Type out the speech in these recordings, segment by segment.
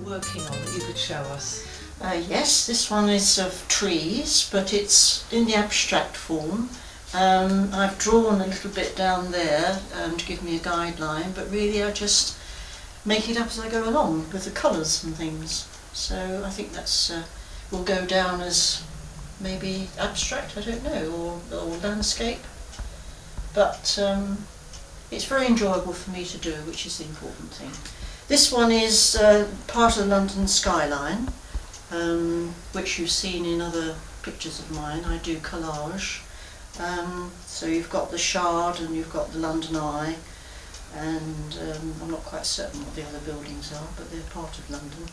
Working on that you could show us? Yes, this one is of trees, but it's in the abstract form. I've drawn a little bit down there to give me a guideline, but really I just make it up as I go along with the colours and things. So I think that's will go down as maybe abstract, I don't know, or landscape. But it's very enjoyable for me to do, which is the important thing. This one is part of the London skyline, which you've seen in other pictures of mine. I do collage. So you've got the Shard and you've got the London Eye, and I'm not quite certain what the other buildings are, but they're part of London.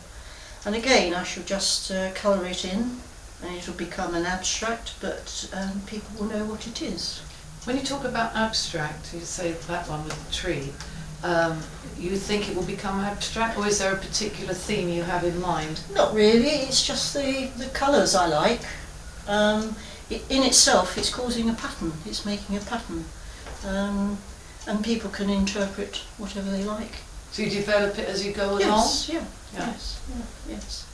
And again, I shall just colour it in, and it'll become an abstract, but people will know what it is. When you talk about abstract, you say that one with the tree, you think it will become abstract, or is there a particular theme you have in mind? Not really, it's just the colours I like. In itself, it's causing a pattern, it's making a pattern. And people can interpret whatever they like. So you develop it as you go along? Yes, yeah. Yes.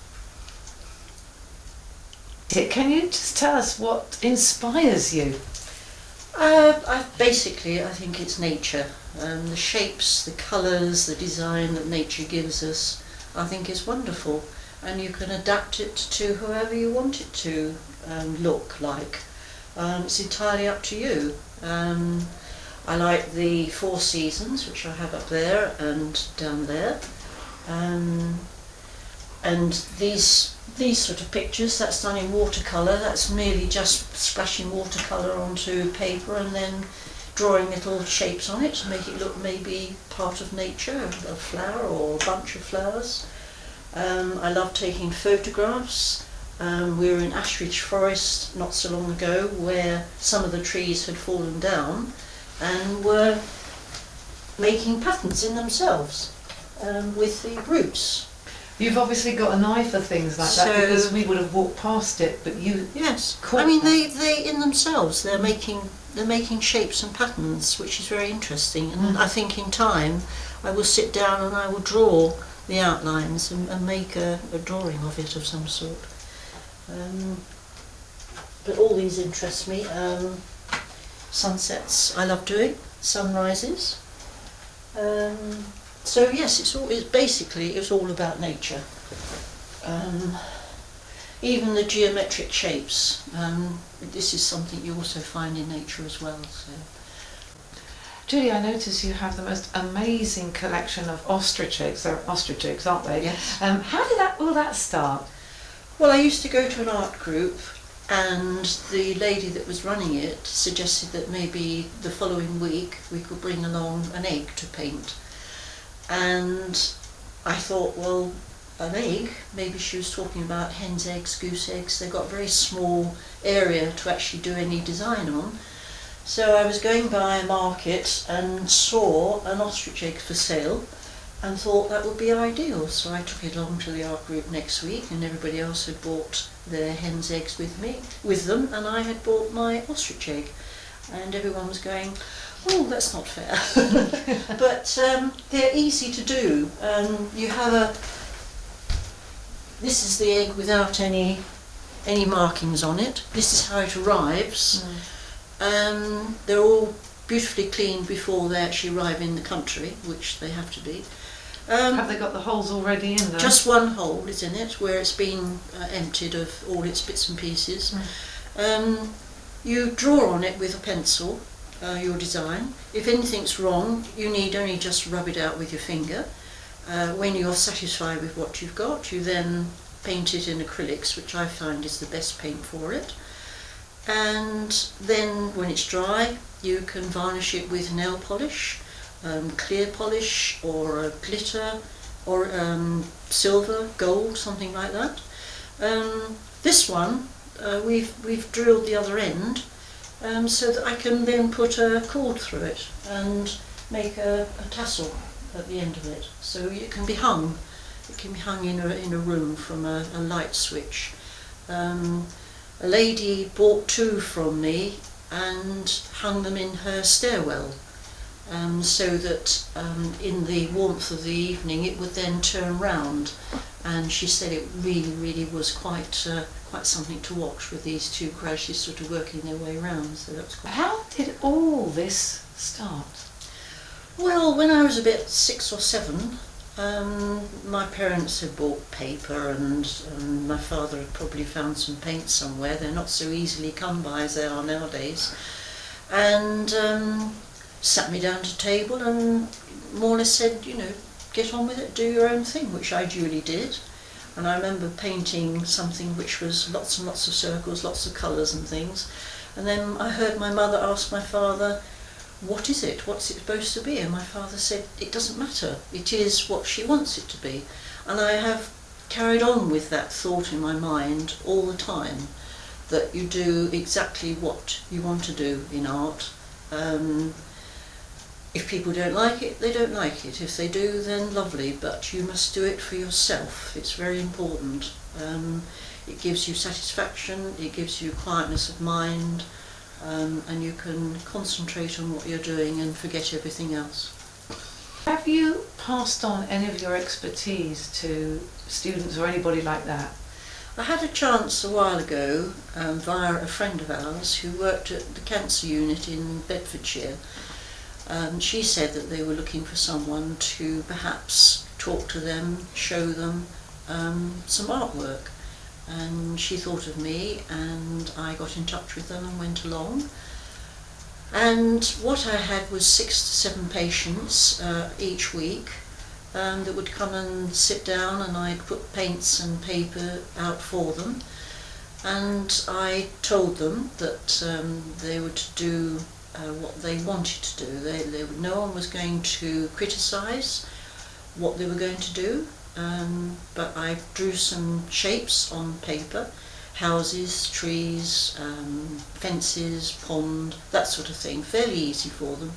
Can you just tell us what inspires you? I think it's nature. The shapes, the colours, the design that nature gives us, I think is wonderful. And you can adapt it to whoever you want it to look like. It's entirely up to you. I like the 4 seasons, which I have up there and down there. And these sort of pictures, that's done in watercolour. That's merely just splashing watercolour onto paper and then drawing little shapes on it to make it look maybe part of nature, a flower or a bunch of flowers. I love taking photographs. We were in Ashridge Forest not so long ago where some of the trees had fallen down and were making patterns in themselves with the roots. You've obviously got an eye for things like that, because we would have walked past it, but you... Yes, I mean they in themselves, they're making shapes and patterns, which is very interesting, and I think in time I will sit down and I will draw the outlines and make a drawing of it of some sort. But all these interest me. Sunsets I love doing, sunrises. So yes, it's all about nature. Even the geometric shapes. This is something you also find in nature as well. So. Judy, I notice you have the most amazing collection of ostrich eggs. They're ostrich eggs, aren't they? Yes. How did all that start? Well, I used to go to an art group, and the lady that was running it suggested that maybe the following week we could bring along an egg to paint. And I thought, well, an egg, maybe she was talking about hen's eggs, goose eggs. They've got a very small area to actually do any design on. So I was going by a market and saw an ostrich egg for sale and thought that would be ideal. So I took it along to the art group next week, and everybody else had bought their hen's eggs with them, and I had bought my ostrich egg. And everyone was going, Oh, that's not fair. But they're easy to do. You have this is the egg without any markings on it. This is how it arrives. They're all beautifully cleaned before they actually arrive in the country, which they have to be. Have they got the holes already in there? Just one hole is in it, where it's been emptied of all its bits and pieces. You draw on it with a pencil, your design. If anything's wrong, you need only just rub it out with your finger. When you're satisfied with what you've got, you then paint it in acrylics, which I find is the best paint for it. And then when it's dry, you can varnish it with nail polish, clear polish, or glitter, or silver, gold, something like that. This one, we've drilled the other end, so that I can then put a cord through it and make a tassel at the end of it, so it can be hung. It can be hung in a room from a light switch. A lady bought 2 from me and hung them in her stairwell, so that in the warmth of the evening it would then turn round, and she said it really was quite something to watch, with these 2 gradually sort of working their way round. So that's quite. How did all this start? Well, when I was about 6 or 7, my parents had bought paper, and my father had probably found some paint somewhere. They're not so easily come by as they are nowadays. And sat me down to a table and more or less said, you know, get on with it, do your own thing, which I duly did. And I remember painting something which was lots and lots of circles, lots of colours and things. And then I heard my mother ask my father, what is it? What's it supposed to be? And my father said, it doesn't matter. It is what she wants it to be. And I have carried on with that thought in my mind all the time, that you do exactly what you want to do in art. If people don't like it, they don't like it. If they do, then lovely, but you must do it for yourself. It's very important. It gives you satisfaction, it gives you quietness of mind, and you can concentrate on what you're doing and forget everything else. Have you passed on any of your expertise to students or anybody like that? I had a chance a while ago via a friend of ours who worked at the cancer unit in Bedfordshire. She said that they were looking for someone to perhaps talk to them, show them some artwork. And she thought of me, and I got in touch with them and went along. And what I had was 6 to 7 patients each week that would come and sit down, and I'd put paints and paper out for them. And I told them that they were to do what they wanted to do. No one was going to criticise what they were going to do. But I drew some shapes on paper, houses, trees, fences, pond, that sort of thing, fairly easy for them,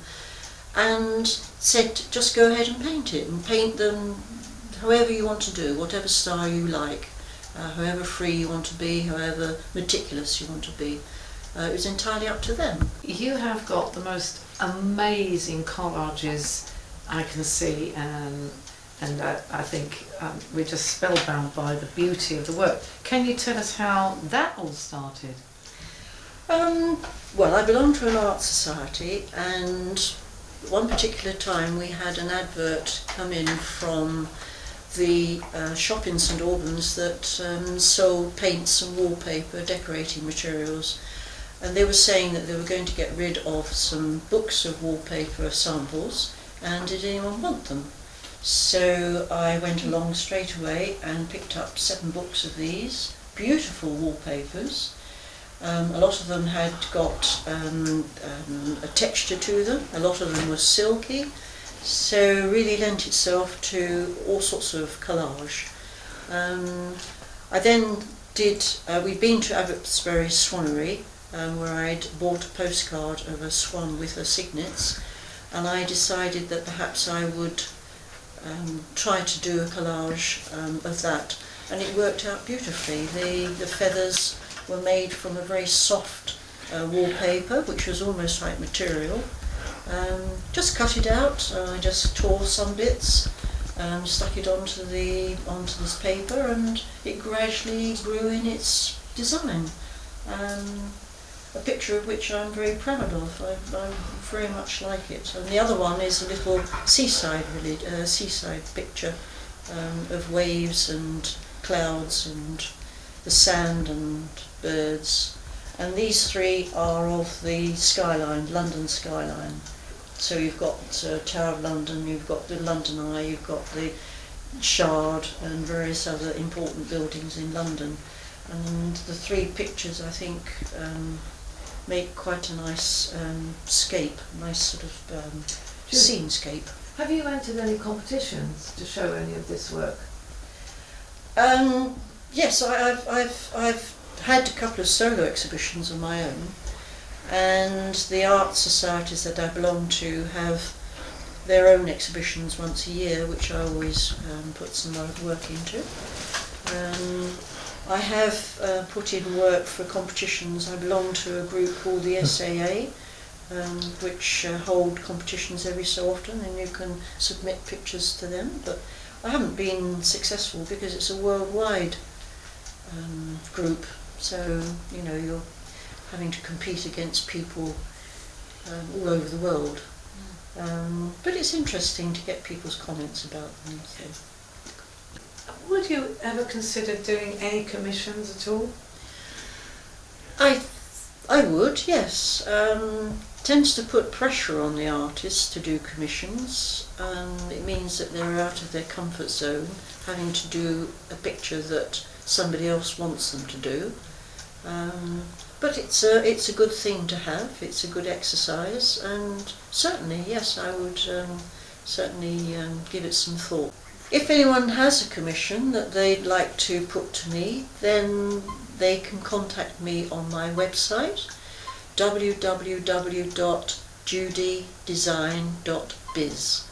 and said just go ahead and paint it, and paint them however you want to do, whatever style you like, however free you want to be, however meticulous you want to be. It was entirely up to them. You have got the most amazing collages I can see, and I think we're just spellbound by the beauty of the work. Can you tell us how that all started? Well, I belong to an art society, and one particular time we had an advert come in from the shop in St Albans that sold paints and wallpaper, decorating materials, and they were saying that they were going to get rid of some books of wallpaper samples, and did anyone want them? So I went along straight away and picked up 7 books of these beautiful wallpapers. A lot of them had got a texture to them, a lot of them were silky, so really lent itself to all sorts of collage. I then we'd been to Abbotsbury Swannery, where I'd bought a postcard of a swan with her signets, and I decided that perhaps I would try to do a collage of that, and it worked out beautifully. The feathers were made from a very soft wallpaper, which was almost like material, Just cut it out. I just tore some bits, stuck it onto this paper, and it gradually grew in its design. A picture of which I'm very proud of. I very much like it. And the other one is a little seaside picture of waves and clouds and the sand and birds. And these three are of the skyline, London skyline. So you've got Tower of London, you've got the London Eye, you've got the Shard and various other important buildings in London. And the three pictures, I think, make quite a nice scape, nice sort of scenescape. Have you entered any competitions to show any of this work? Yes, I've had a couple of solo exhibitions of my own, and the art societies that I belong to have their own exhibitions once a year, which I always put some work into. I have put in work for competitions. I belong to a group called the SAA, which hold competitions every so often, and you can submit pictures to them. But I haven't been successful because it's a worldwide group, so you know you're having to compete against people all over the world. But it's interesting to get people's comments about them. So. Would you ever consider doing any commissions at all? I would, yes. Tends to put pressure on the artists to do commissions. It means that they're out of their comfort zone, having to do a picture that somebody else wants them to do. But it's a good thing to have. It's a good exercise, and certainly, yes, I would certainly give it some thought. If anyone has a commission that they'd like to put to me, then they can contact me on my website, www.judidesign.biz.